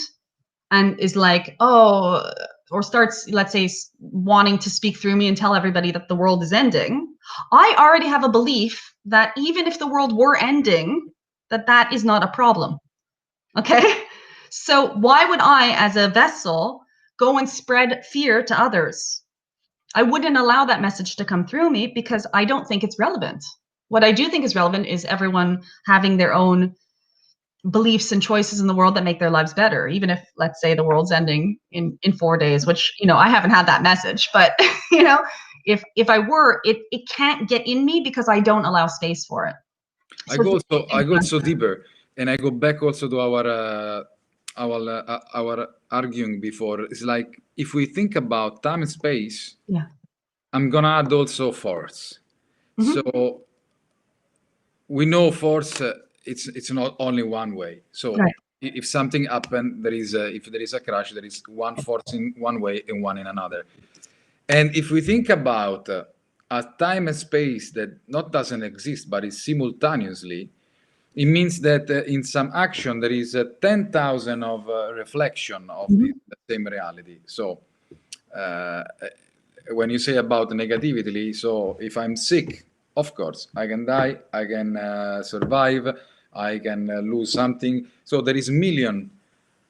and is like, oh, or starts, let's say, wanting to speak through me and tell everybody that the world is ending, I already have a belief that even if the world were ending, that is not a problem. Okay. So why would I, as a vessel, go and spread fear to others? I wouldn't allow that message to come through me because I don't think it's relevant. What I do think is relevant is everyone having their own beliefs and choices in the world that make their lives better, even if, let's say, the world's ending in 4 days, which, I haven't had that message, but if I were, it can't get in me because I don't allow space for it. I go also deeper, and I go back also to our arguing before. It's like, if we think about time and space, yeah, I'm gonna add also force. So we know force, it's not only one way. So right. if something happened, if there is a crash, there is one force in one way and one in another. And if we think about a time and space that not doesn't exist but is simultaneously, it means that in some action there is 10,000 of reflection of the same reality. So when you say about negativity, so if I'm sick, of course, I can die, I can survive, I can lose something. So there is million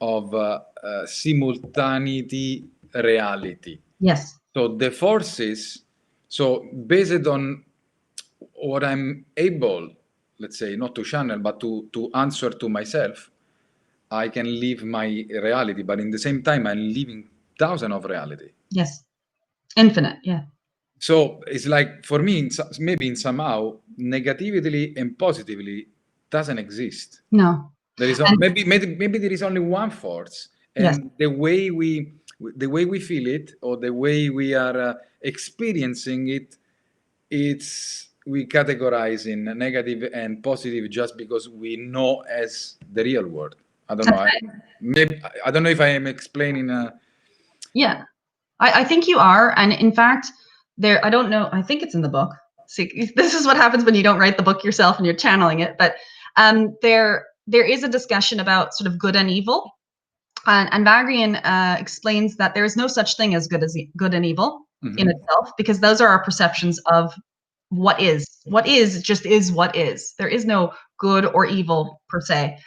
of simultaneity reality. Yes. So the forces, so based on what I'm able, let's say, not to channel, but to answer to myself, I can live my reality, but in the same time, I'm living thousands of reality. Yes. Infinite. Yeah. So it's like, for me, maybe in somehow, negatively and positively doesn't exist. No. There is maybe there is only one force, and Yes. the way we feel it, or the way we are experiencing it, we categorize in negative and positive just because we know as the real world. I don't know. I don't know if I am explaining. Yeah, I think you are. And in fact, I don't know, I think it's in the book. See, this is what happens when you don't write the book yourself and you're channeling it. But there is a discussion about sort of good and evil. And Vagrein explains that there is no such thing as good and evil in itself, because those are our perceptions of what is. What is just is what is. There is no good or evil per se.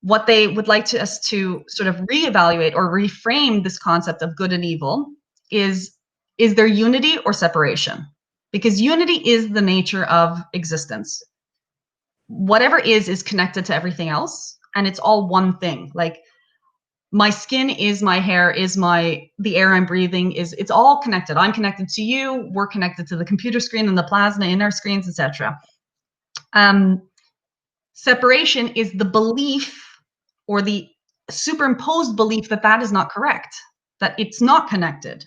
What they would like us to sort of reevaluate or reframe this concept of good and evil is there unity or separation? Because unity is the nature of existence. Whatever is connected to everything else, and it's all one thing. Like, my skin is my hair, is the air I'm breathing, it's all connected. I'm connected to you, we're connected to the computer screen and the plasma in our screens, etc. Separation is the belief, or the superimposed belief, that is not correct, that it's not connected.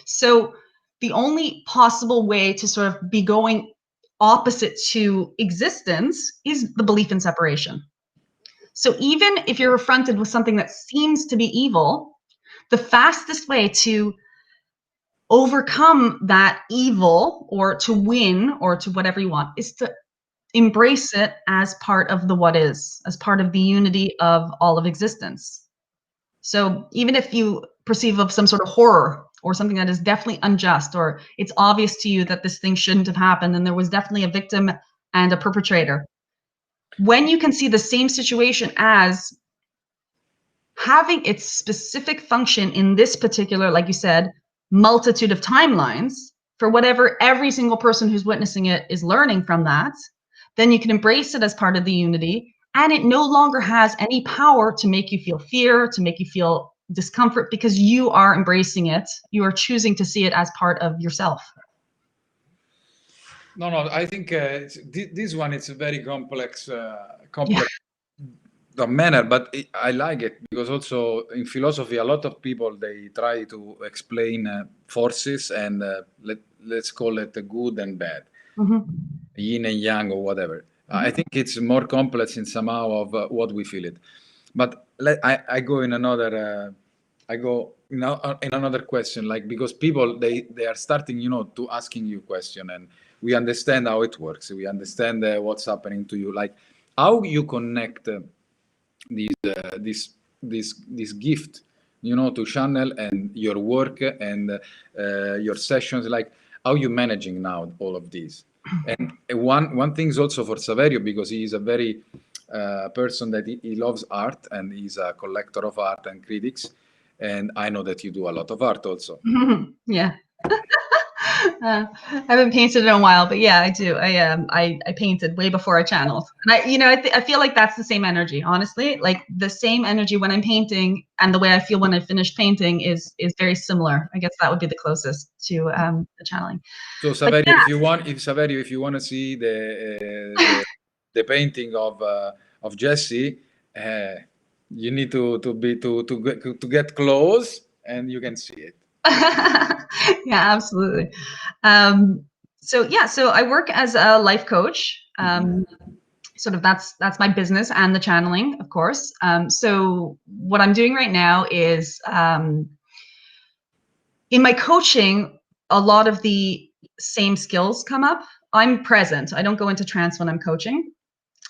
So the only possible way to sort of be going opposite to existence is the belief in separation. So even if you're confronted with something that seems to be evil, the fastest way to overcome that evil, or to win, or to whatever you want, is to embrace it as part of the what is, as part of the unity of all of existence. So even if you perceive of some sort of horror or something that is definitely unjust, or it's obvious to you that this thing shouldn't have happened and there was definitely a victim and a perpetrator, when you can see the same situation as having its specific function in this particular, like you said, multitude of timelines, for whatever every single person who's witnessing it is learning from that, then you can embrace it as part of the unity, and it no longer has any power to make you feel fear, to make you feel discomfort, because you are embracing it. You are choosing to see it as part of yourself. No, I think this one is a very complex, the manner, but I like it because also in philosophy, a lot of people, they try to explain forces and let's call it good and bad, yin and yang or whatever. I think it's more complex in somehow of what we feel it. But I go in another. I go in another question, like, because people they are starting, to asking you question, and we understand how it works. We understand what's happening to you, like how you connect this gift, to channel and your work and your sessions, like how you managing now all of these. And one thing is also for Saverio, because he is a very person that he loves art, and he's a collector of art and critics. And I know that you do a lot of art also. Yeah. I haven't painted in a while, but yeah, I do. I painted way before I channeled, and I feel like that's the same energy. Honestly, like the same energy when I'm painting and the way I feel when I finish painting is very similar. I guess that would be the closest to the channeling. So Saverio, if you want to see the painting of Jessie, you need to get close, and you can see it. Yeah, absolutely. So I work as a life coach. Sort of that's my business, and the channeling, of course. So what I'm doing right now is in my coaching, a lot of the same skills come up. I'm present. I don't go into trance when I'm coaching,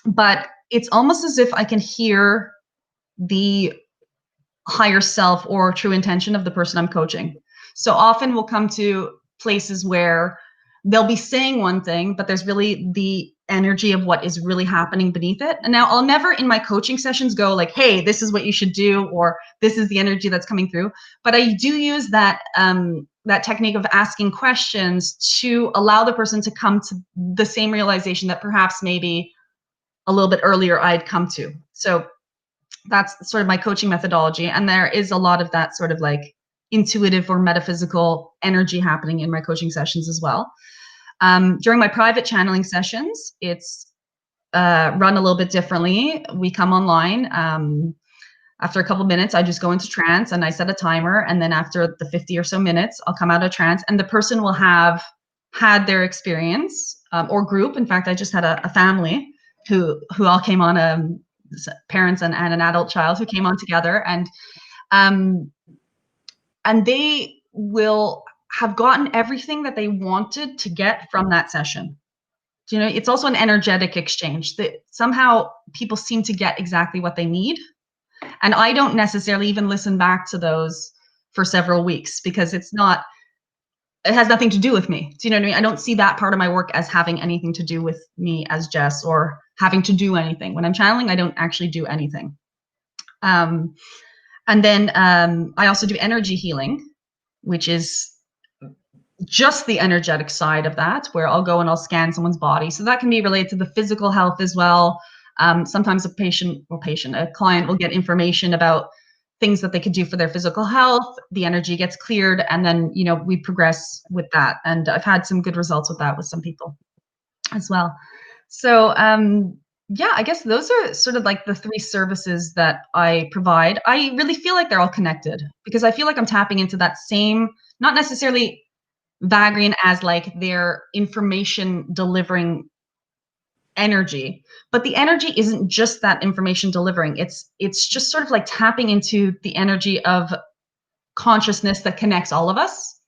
but it's almost as if I can hear the higher self or true intention of the person I'm coaching. So often we'll come to places where they'll be saying one thing, but there's really the energy of what is really happening beneath it. And now I'll never in my coaching sessions go like, hey, this is what you should do, or this is the energy that's coming through. But I do use that that technique of asking questions to allow the person to come to the same realization that perhaps maybe a little bit earlier I'd come to. So that's sort of my coaching methodology. And there is a lot of that sort of like intuitive or metaphysical energy happening in my coaching sessions as well. During my private channeling sessions, it's run a little bit differently. We come online. After a couple minutes, I just go into trance and I set a timer. And then after the 50 or so minutes, I'll come out of trance, and the person will have had their experience or group. In fact, I just had a family who all came on, parents and an adult child who came on together, and they will have gotten everything that they wanted to get from that session. It's also an energetic exchange that somehow people seem to get exactly what they need. And I don't necessarily even listen back to those for several weeks, because it has nothing to do with me. Do you know what I mean? I don't see that part of my work as having anything to do with me as Jess, or having to do anything. When I'm channeling, I don't actually do anything. And then I also do energy healing, which is just the energetic side of that, where I'll go and I'll scan someone's body. So that can be related to the physical health as well. Sometimes a client will get information about things that they could do for their physical health. The energy gets cleared, and then, we progress with that. And I've had some good results with that with some people as well. So, yeah, I guess those are sort of like the three services that I provide. I really feel like they're all connected, because I feel like I'm tapping into that same, not necessarily Vagrein as like their information delivering energy, but the energy isn't just that information delivering. It's just sort of like tapping into the energy of consciousness that connects all of us.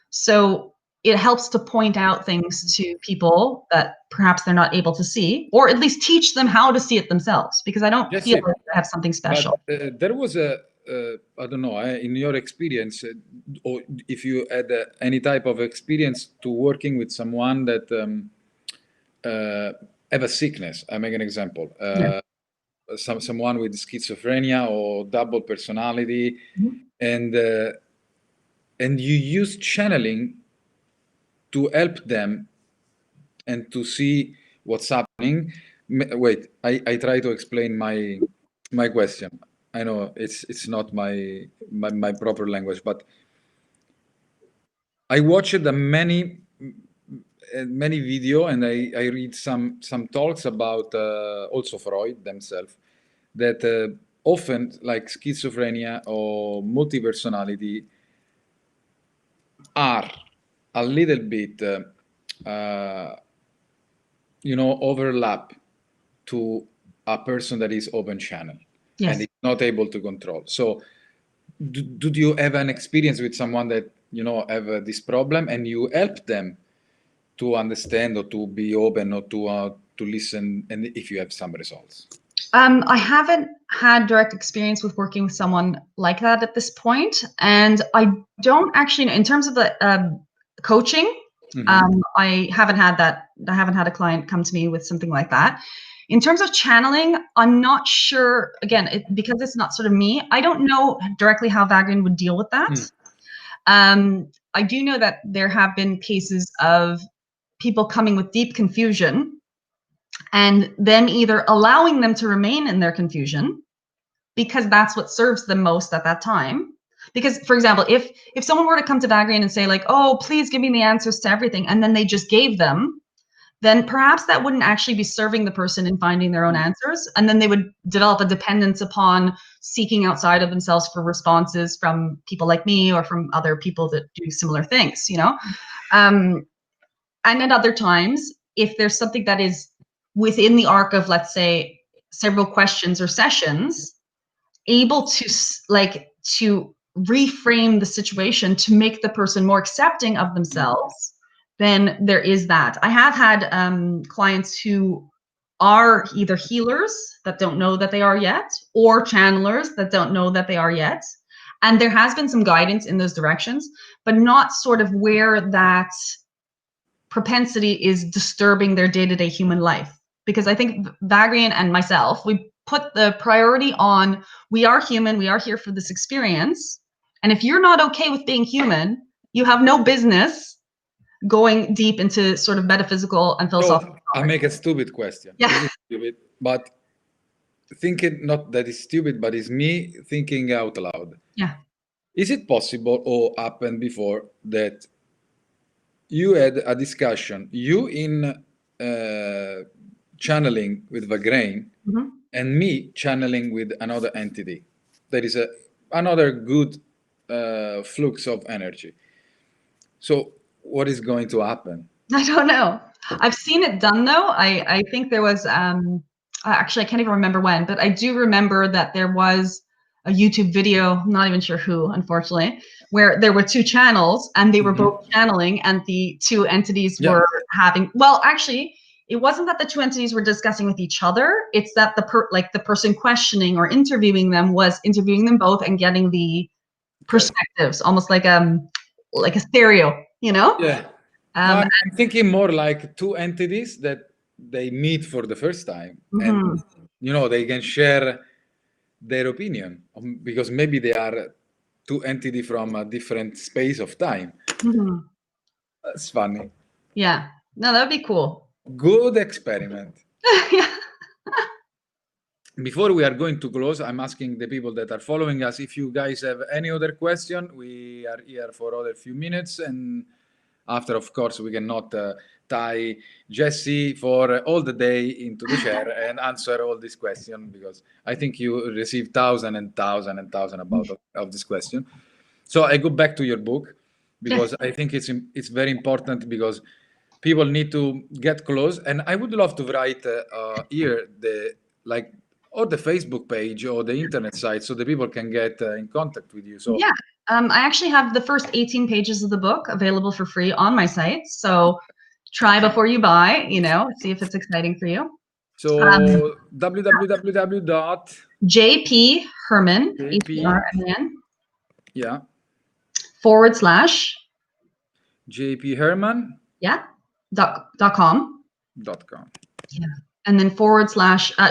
So it helps to point out things to people that perhaps they're not able to see, or at least teach them how to see it themselves, because I don't feel like I have something special. But there was I don't know, in your experience, or if you had any type of experience to working with someone that have a sickness. I make an example. Someone with schizophrenia or double personality, and you use channeling to help them and to see what's happening. Wait, I try to explain my question. I know it's not my proper language, but I watched many video, and I read some talks about also Freud themselves, that often, like schizophrenia or multi-personality, are a little bit overlap to a person that is open channel. Yes. And is not able to control. So do you have an experience with someone that have this problem, and you help them to understand or to be open or to listen, and if you have some results? I haven't had direct experience with working with someone like that at this point, and I don't actually know in terms of the coaching. I haven't had that. I haven't had a client come to me with something like that. In terms of channeling, I'm not sure. Again, because it's not sort of me, I don't know directly how Vagrein would deal with that. I do know that there have been cases of people coming with deep confusion, and then either allowing them to remain in their confusion because that's what serves them most at that time. Because, for example, if someone were to come to Vagrein and say like, oh, please give me the answers to everything, and then they just gave them, then perhaps that wouldn't actually be serving the person in finding their own answers. And then they would develop a dependence upon seeking outside of themselves for responses from people like me or from other people that do similar things, And at other times, if there's something that is within the arc of, let's say, several questions or sessions, able to reframe the situation to make the person more accepting of themselves, then there is that. I have had clients who are either healers that don't know that they are yet, or channelers that don't know that they are yet. And there has been some guidance in those directions, but not sort of where that propensity is disturbing their day-to-day human life. Because I think Vagrein and myself, we put the priority on, we are human, we are here for this experience. And if you're not okay with being human, you have no business going deep into sort of metaphysical and philosophical. So I make a stupid question. Yeah. Stupid, but thinking, not that it's stupid, but it's me thinking out loud. Yeah. Is it possible, or happened before, that you had a discussion, you in channeling with Vagrein, and me channeling with another entity? There is another good flux of energy. So what is going to happen? I don't know. I've seen it done though. I think there was actually I can't even remember when, but I do remember that there was a YouTube video, I'm not even sure who, unfortunately, where there were two channels and they were both channeling, and the two entities were having, well, actually, it wasn't that the two entities were discussing with each other. It's that the person questioning or interviewing them was interviewing them both and getting the perspectives, almost like a stereo, Yeah. I'm thinking more like two entities that they meet for the first time, and they can share their opinion, because maybe they are two entities from a different space of time. That's funny. Yeah. No, that would be cool. Good experiment. Yeah. Before we are going to close, I'm asking the people that are following us, if you guys have any other question. We are here for other few minutes, and after, of course, we cannot tie Jessie for all the day into the chair and answer all these questions, because I think you receive thousands and thousands and thousands of this question. So I go back to your book, because I think it's very important, because people need to get close. And I would love to write here or the Facebook page or the internet site, so the people can get in contact with you. So yeah, I actually have the first 18 pages of the book available for free on my site. So try before you buy, you know, see if it's exciting for you. So www. JP Herman, JP, Herman, yeah. / JP Herman. Yeah. .com. Yeah. And then /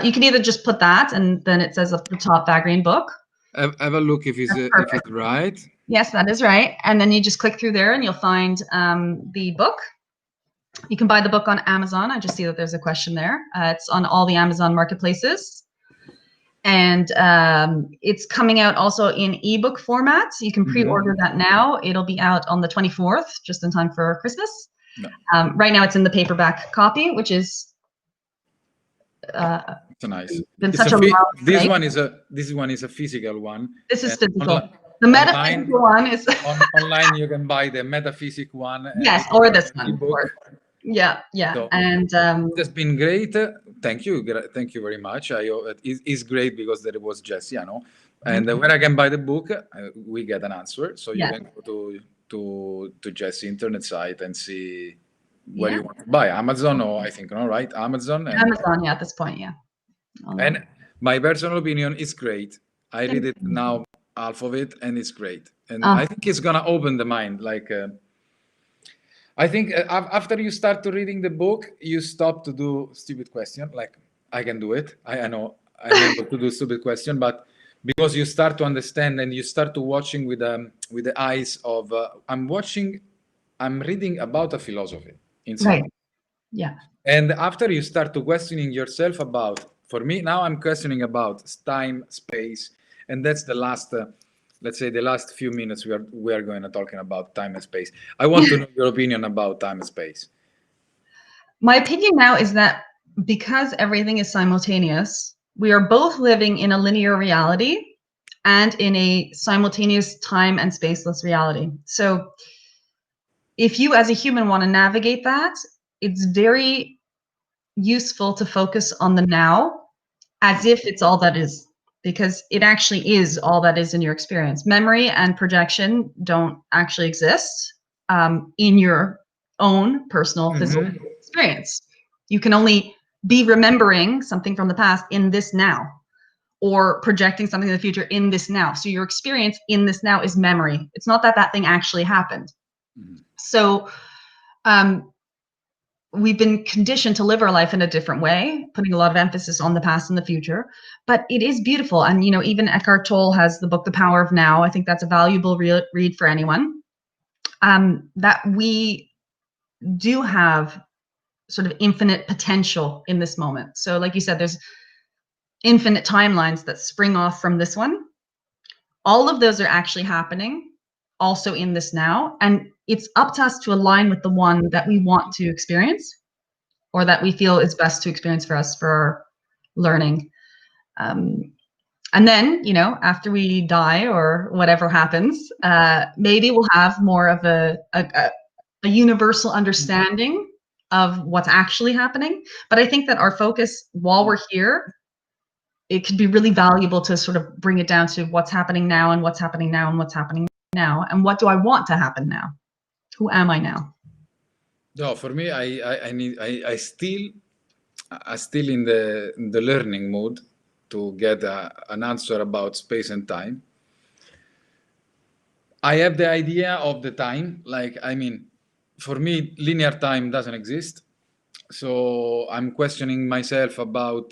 you can either just put that and then it says up the top Vagrein book. Have a look if it's right. Yes, that is right. And then you just click through there and you'll find the book. You can buy the book on Amazon. I just see that there's a question there. It's on all the Amazon marketplaces. And it's coming out also in ebook format. You can pre-order that now. It'll be out on the 24th, just in time for Christmas. No. Right now it's in the paperback copy, which is it's nice. Been It's such a this one is a physical one. This is physical. The metaphysical one is online. You can buy the metaphysic one. Yes, or this one. Yeah. So, and it's been great. Thank you very much. It's great because there was Jessie, I know. And when I can buy the book, we get an answer. So you can go to Jessie internet site and see where you want to buy. Amazon, or I think, no, right? Amazon. Amazon, at this point, yeah. And my personal opinion is great. I read it now, half of it, and it's great. And I think it's gonna open the mind. Like, I think after you start to reading the book, you stop to do stupid question. Like, I can do it. I know I'm able to do stupid question, but because you start to understand and you start to watching with the eyes of I'm reading about a philosophy inside. Right. Yeah. And after you start to questioning yourself about, for me now, I'm questioning about time, space, and that's the last. Let's say the last few minutes we are going to talking about time and space. I want to know your opinion about time and space. My opinion now is that because everything is simultaneous, we are both living in a linear reality and in a simultaneous time and spaceless reality. So if you as a human want to navigate that, it's very useful to focus on the now as if it's all that is. Because it actually is all that is in your experience. Memory and projection don't actually exist in your own personal physical experience. You can only be remembering something from the past in this now, or projecting something in the future in this now. So your experience in this now is memory. It's not that that thing actually happened. So we've been conditioned to live our life in a different way, putting a lot of emphasis on the past and the future, but it is beautiful. And, you know, even Eckhart Tolle has the book, The Power of Now. I think that's a valuable read for anyone. That we do have sort of infinite potential in this moment. So like you said, there's infinite timelines that spring off from this one. All of those are actually happening also in this now. And it's up to us to align with the one that we want to experience, or that we feel is best to experience for us for our learning. And then, you know, after we die or whatever happens, maybe we'll have more of a universal understanding of what's actually happening. But I think that our focus while we're here, it could be really valuable to sort of bring it down to what's happening now and what's happening now and what's happening now, and what do I want to happen now? Who am I now? No, for me, I still in the learning mode to get an answer about space and time. I have the idea of the time. Like, I mean, for me, linear time doesn't exist. So I'm questioning myself about,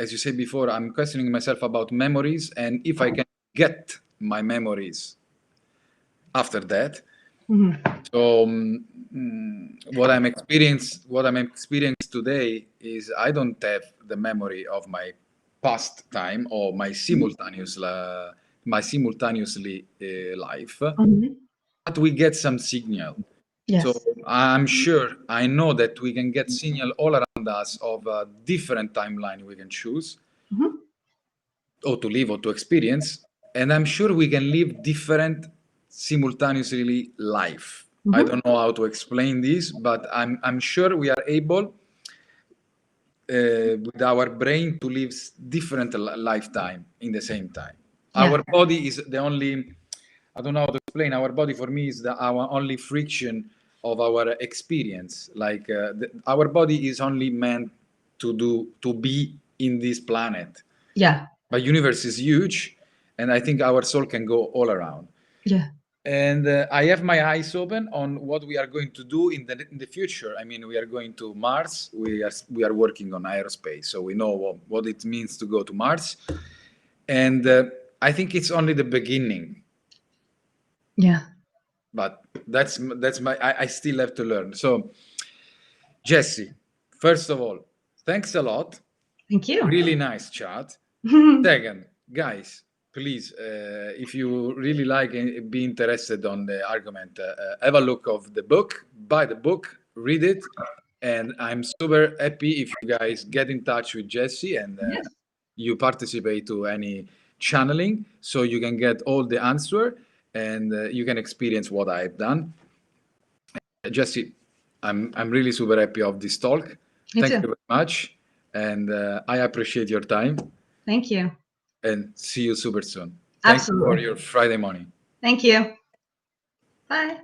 as you said before, I'm questioning myself about memories, and if I can get my memories after that. So what I'm experiencing today is I don't have the memory of my past time or my simultaneously life, but we get some signal. Yes. So I'm sure, I know that we can get signal all around us of a different timeline we can choose, or to live or to experience, and I'm sure we can live different simultaneously life. I don't know how to explain this, but I'm sure we are able with our brain to live different lifetime in the same time. Our body is the only I don't know how to explain. Our body for me is our only friction of our experience. Like our body is only meant to be in this planet. Yeah. But universe is huge, and I think our soul can go all around. Yeah. And I have my eyes open on what we are going to do in the future. I mean, we are going to Mars. We are working on aerospace, so we know what it means to go to Mars. And I think it's only the beginning. Yeah. But that's my. I still have to learn. So, Jessie, first of all, thanks a lot. Thank you. Really nice chat. Second, guys, please, if you really like and be interested on the argument, have a look of the book, buy the book, read it, and I'm super happy if you guys get in touch with Jessie and Yes. you participate to any channeling, so you can get all the answer and you can experience what I've done. Jessie, I'm really super happy of this talk. Thank you very much, and I appreciate your time. Thank you. And see you super soon. Absolutely. Thank you for your Friday morning. Thank you. Bye.